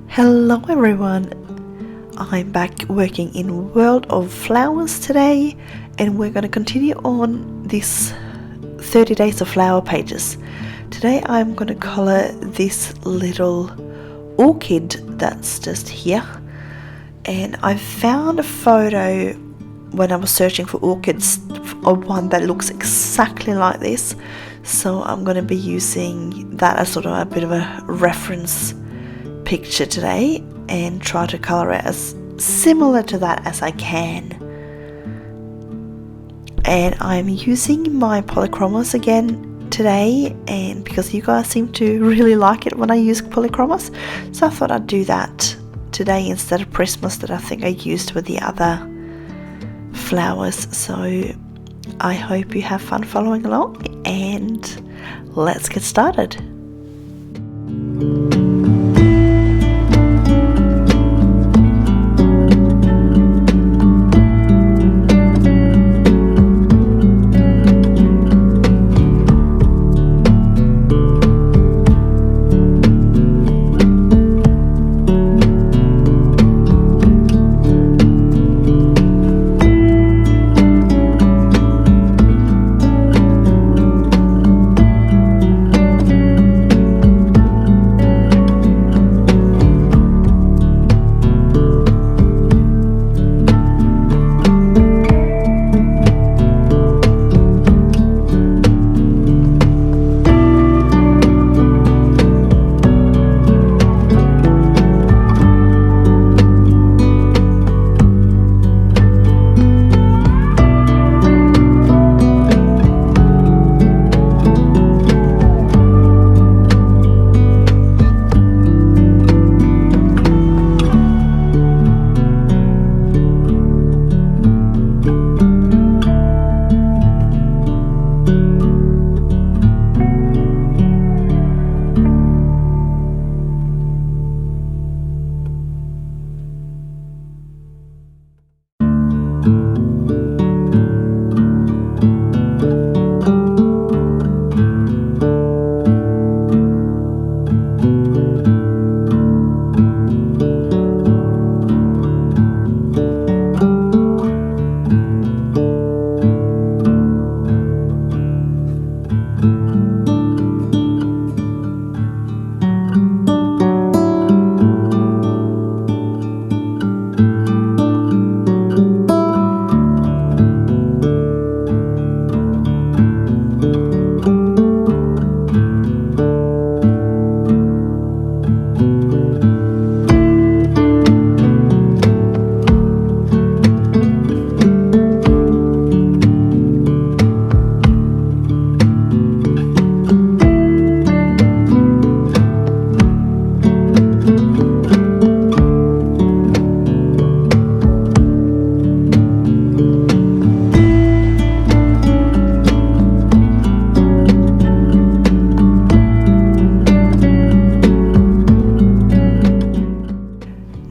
Hello everyone, I'm back working in World of Flowers today, and we're going to continue on this 30 days of flower pages. Today I'm going to color this little orchid that's just here, and I found a photo when I was searching for orchids of one that looks exactly like this, so I'm going to be using that as sort of a bit of a reference picture today and try to color it as similar to that as I can. And I'm using my Polychromos again today, and because you guys seem to really like it when I use Polychromos, so I thought I'd do that today instead of Prismas that I think I used with the other flowers. So I hope you have fun following along, and let's get started.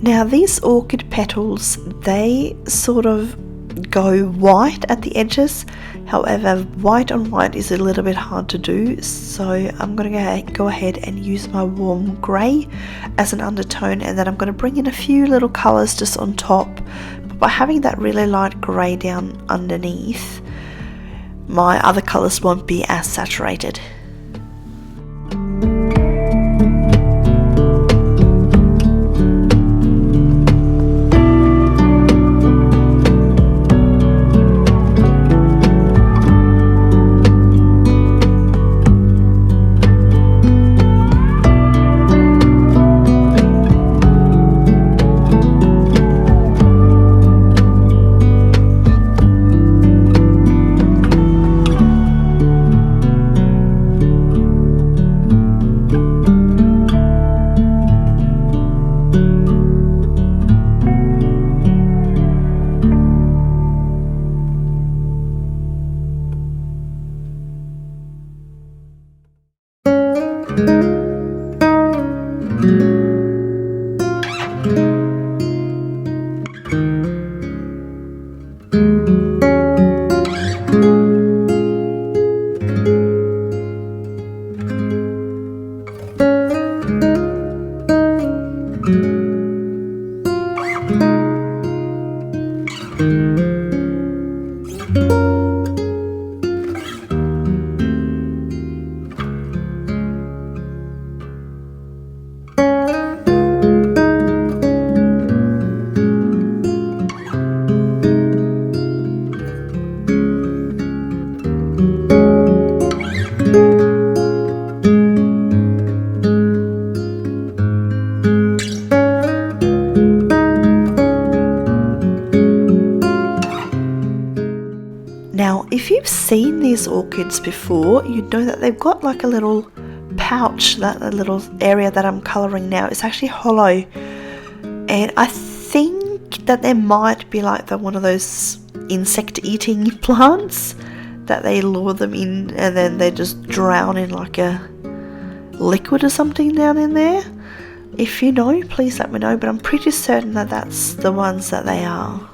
Now these orchid petals, they sort of go white at the edges. However, white on white is a little bit hard to do, so I'm going to go ahead and use my warm grey as an undertone, and then I'm going to bring in a few little colours just on top. But by having that really light grey down underneath, my other colours won't be as saturated. seen these orchids before, you know that they've got like a little pouch, that a little area that I'm colouring now is actually hollow, and I think that there might be like one of those insect eating plants that they lure them in and then they just drown in like a liquid or something down in there. If you know, please let me know, but I'm pretty certain that that's the ones that they are.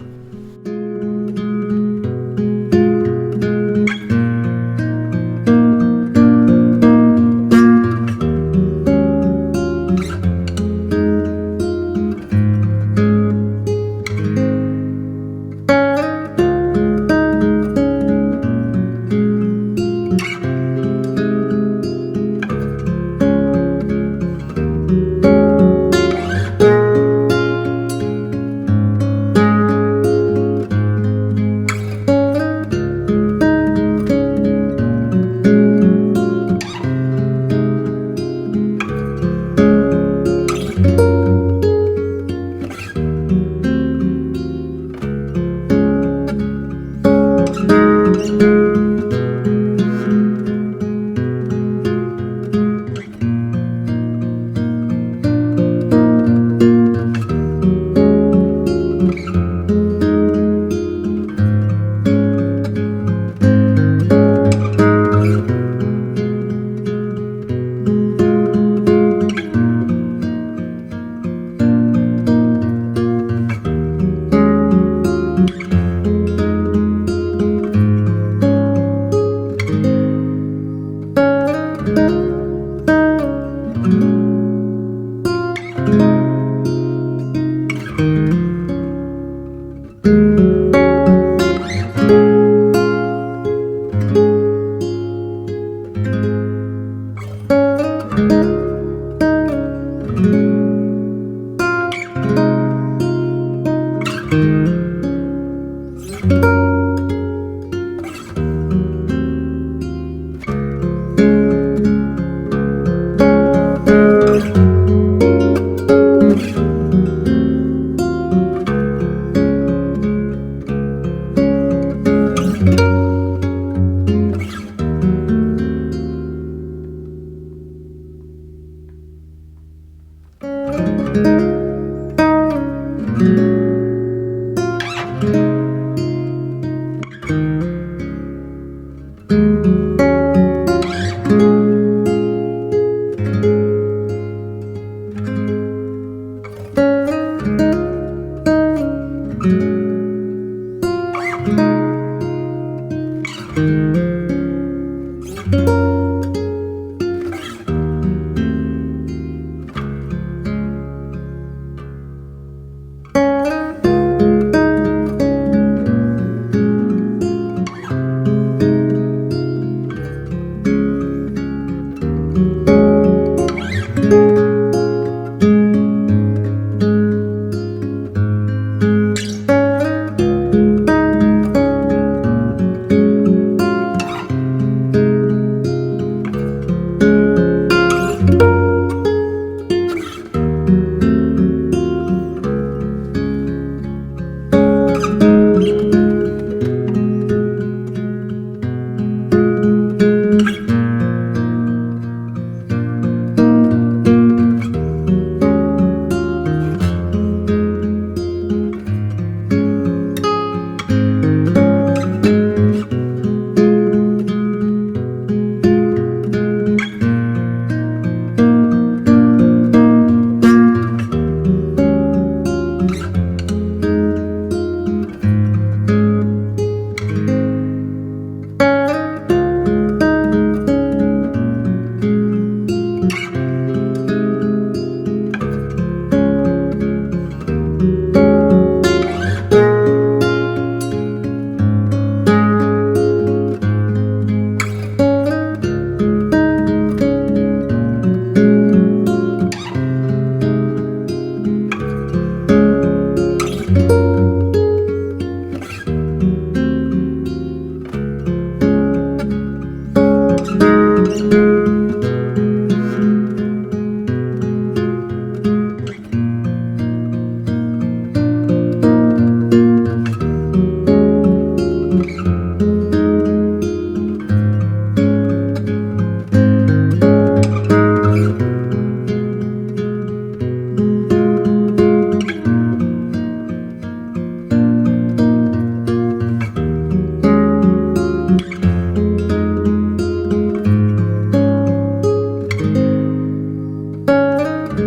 Now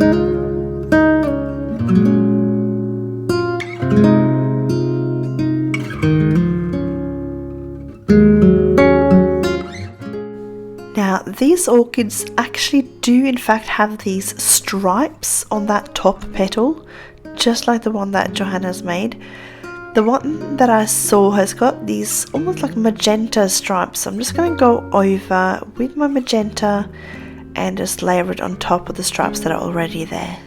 these orchids actually do in fact have these stripes on that top petal, just like the one that Johanna's made. The one that I saw has got these almost like magenta stripes. So I'm just going to go over with my magenta and just layer it on top of the stripes that are already there.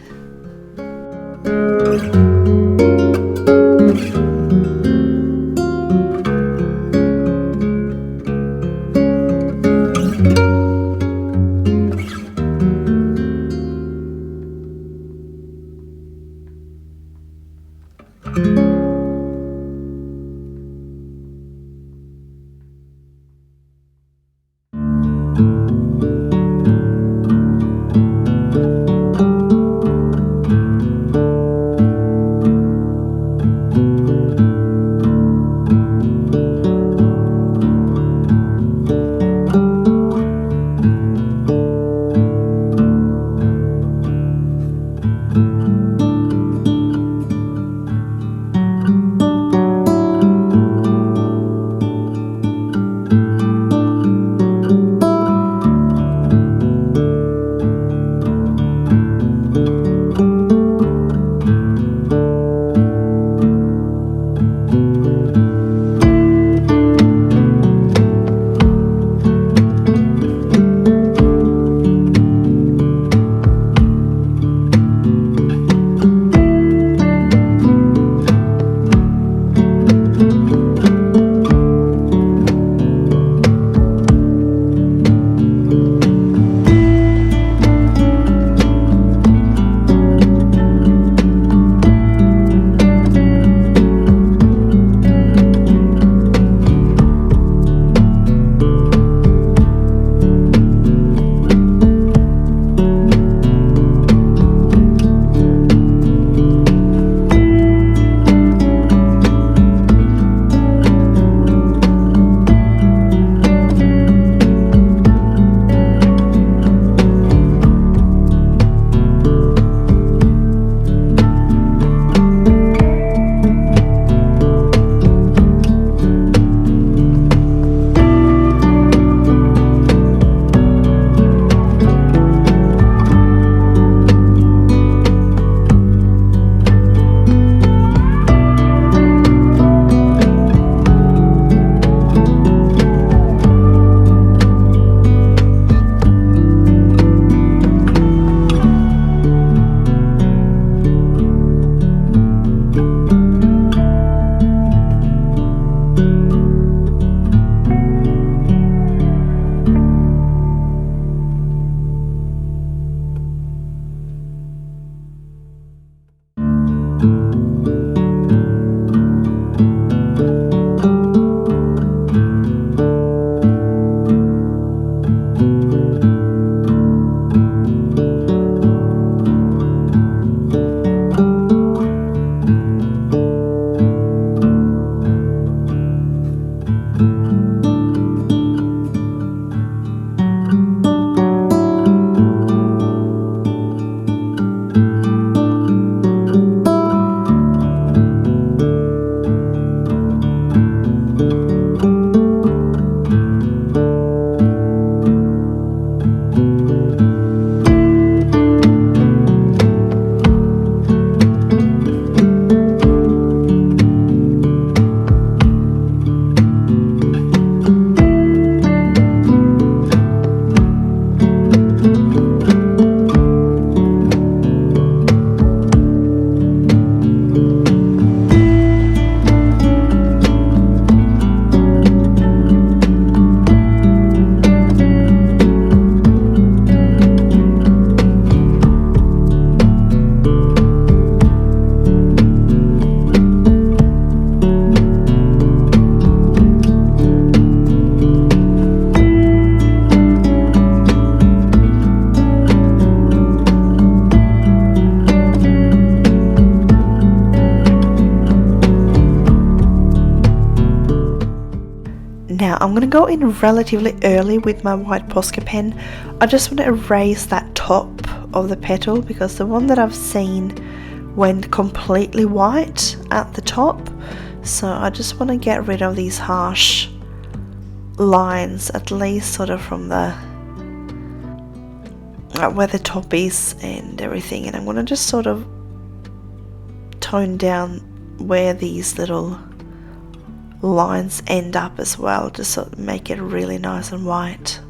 Now I'm going to go in relatively early with my white Posca pen. I just want to erase that top of the petal, because the one that I've seen went completely white at the top. So I just want to get rid of these harsh lines, at least sort of from the where the top is and everything. And I'm going to just sort of tone down where these little lines end up as well, just sort of make it really nice and white.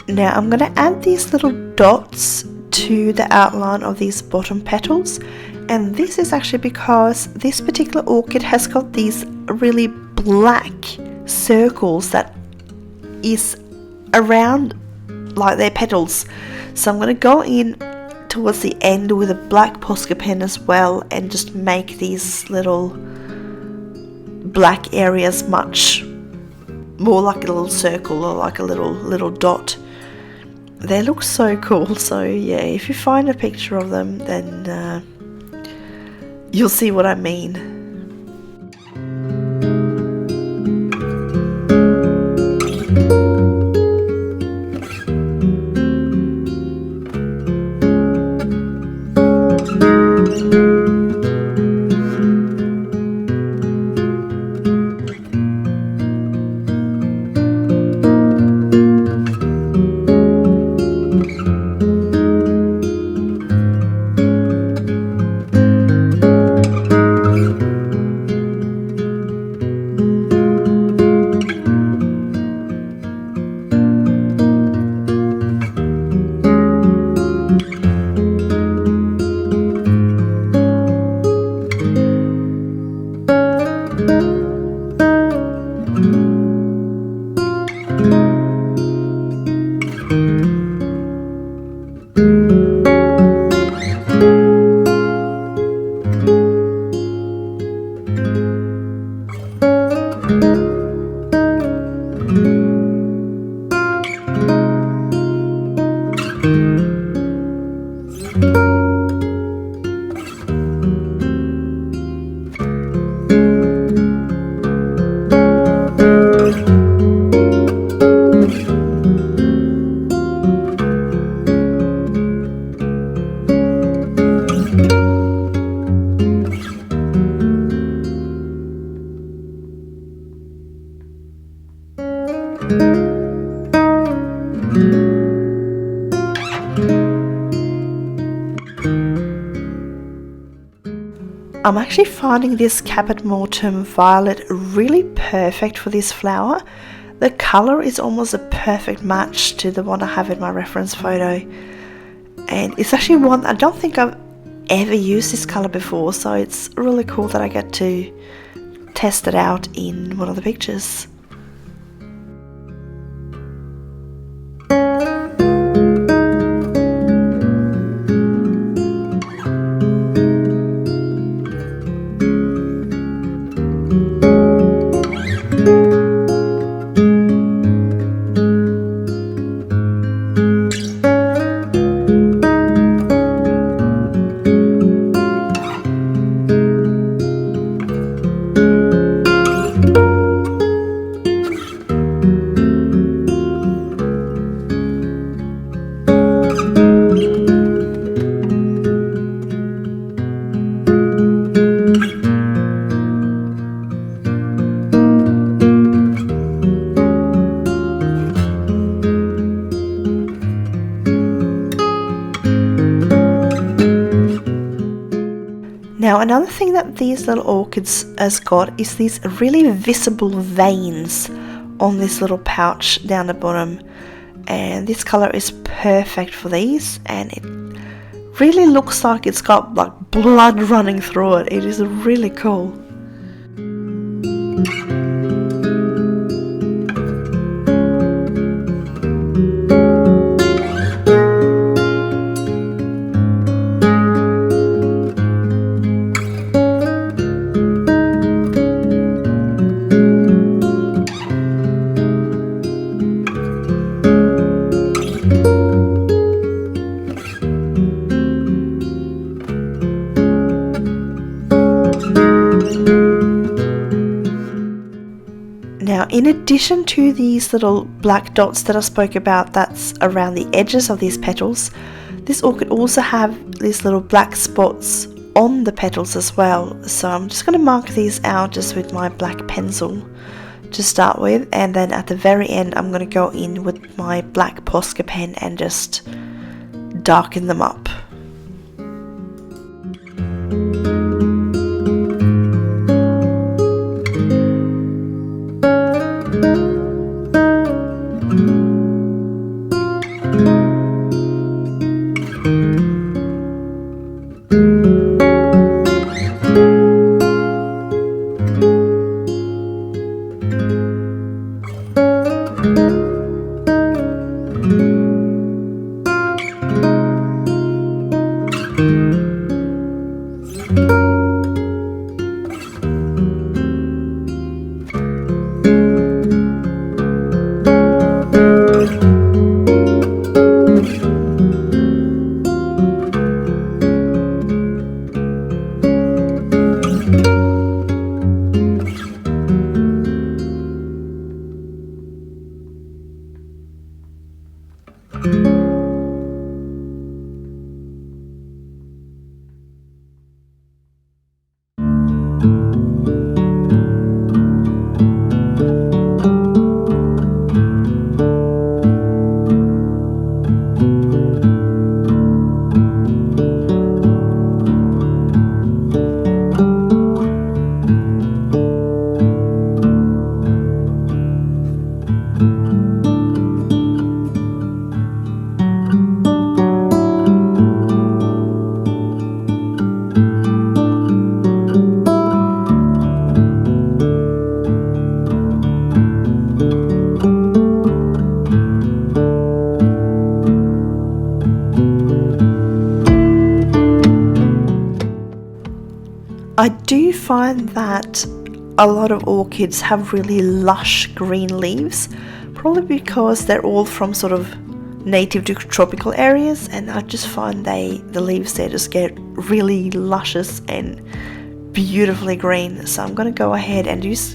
Now I'm going to add these little dots to the outline of these bottom petals, and this is actually because this particular orchid has got these really black circles that is around like their petals. So I'm going to go in towards the end with a black Posca pen as well and just make these little black areas much more like a little circle or like a little dot. They look so cool. So yeah, if you find a picture of them, then you'll see what I mean. I'm actually finding this Caput Mortuum Violet really perfect for this flower. The colour is almost a perfect match to the one I have in my reference photo. And it's actually one, I don't think I've ever used this colour before, so it's really cool that I get to test it out in one of the pictures. another thing that these little orchids has got is these really visible veins on this little pouch down the bottom, and this color is perfect for these, and it really looks like it's got like blood running through it. It is really cool. Now, in addition to these little black dots that I spoke about that's around the edges of these petals, this orchid also have these little black spots on the petals as well. So I'm just going to mark these out just with my black pencil to start with, and then at the very end I'm going to go in with my black Posca pen and just darken them up. I do find that a lot of orchids have really lush green leaves, probably because they're all from sort of native to tropical areas, and I just find the leaves there just get really luscious and beautifully green. So I'm going to go ahead and use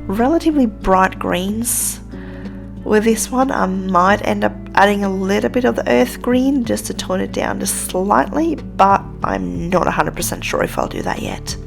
relatively bright greens with this one. I might end up adding a little bit of the earth green just to tone it down just slightly, but I'm not 100% sure if I'll do that yet.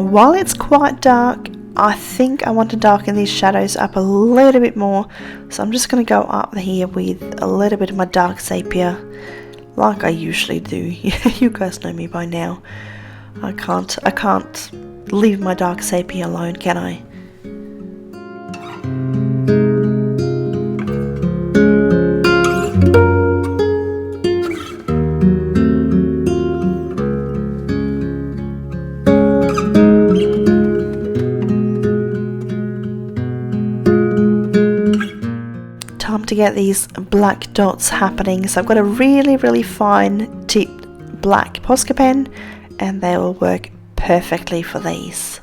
While it's quite dark, I think I want to darken these shadows up a little bit more, so I'm just going to go up here with a little bit of my dark sepia, like I usually do. You guys know me by now. I can't leave my dark sepia alone, can I? Time to get these black dots happening. So I've got a really fine tipped black Posca pen, and they will work perfectly for these.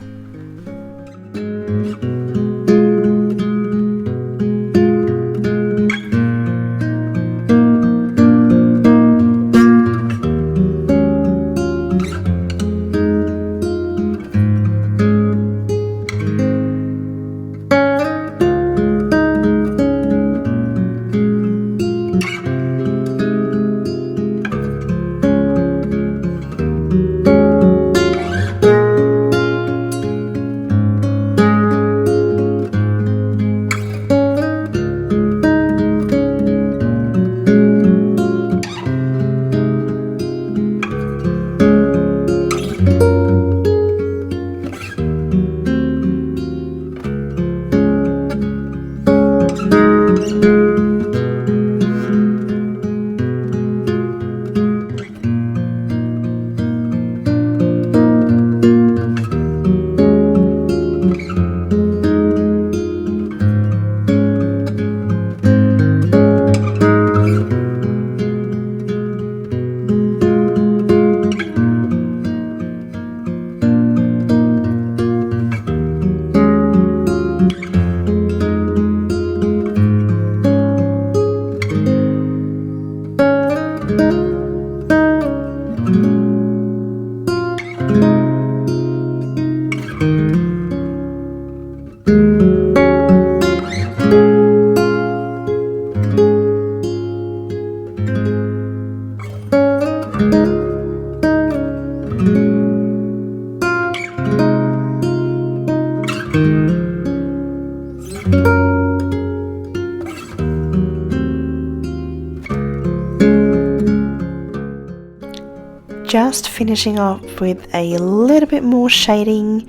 Just finishing up with a little bit more shading,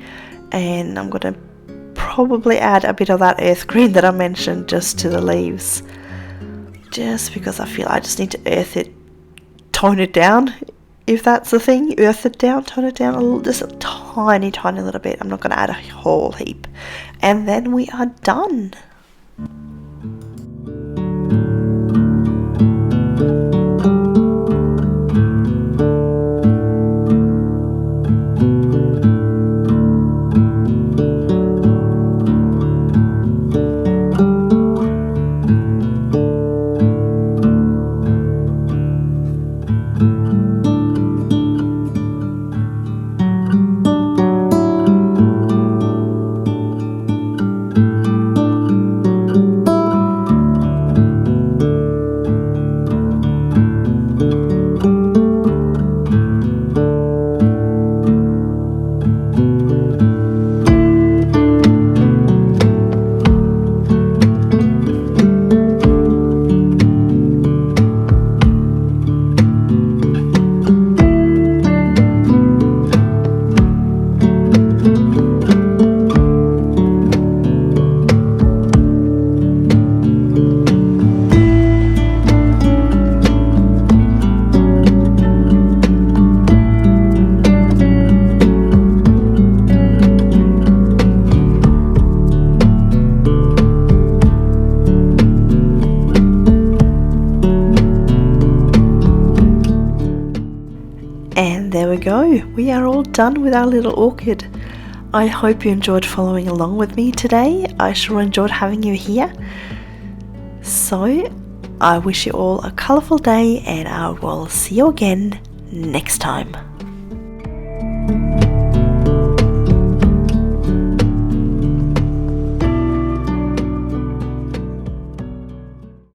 and I'm going to probably add a bit of that earth green that I mentioned just to the leaves, just because I feel I just need to earth it, tone it down, if that's the thing. Earth it down, tone it down a little, just a tiny little bit. I'm not going to add a whole heap, and then we are done. go. We are all done with our little orchid. I hope you enjoyed following along with me today. I sure enjoyed having you here. So I wish you all a colourful day, and I will see you again next time.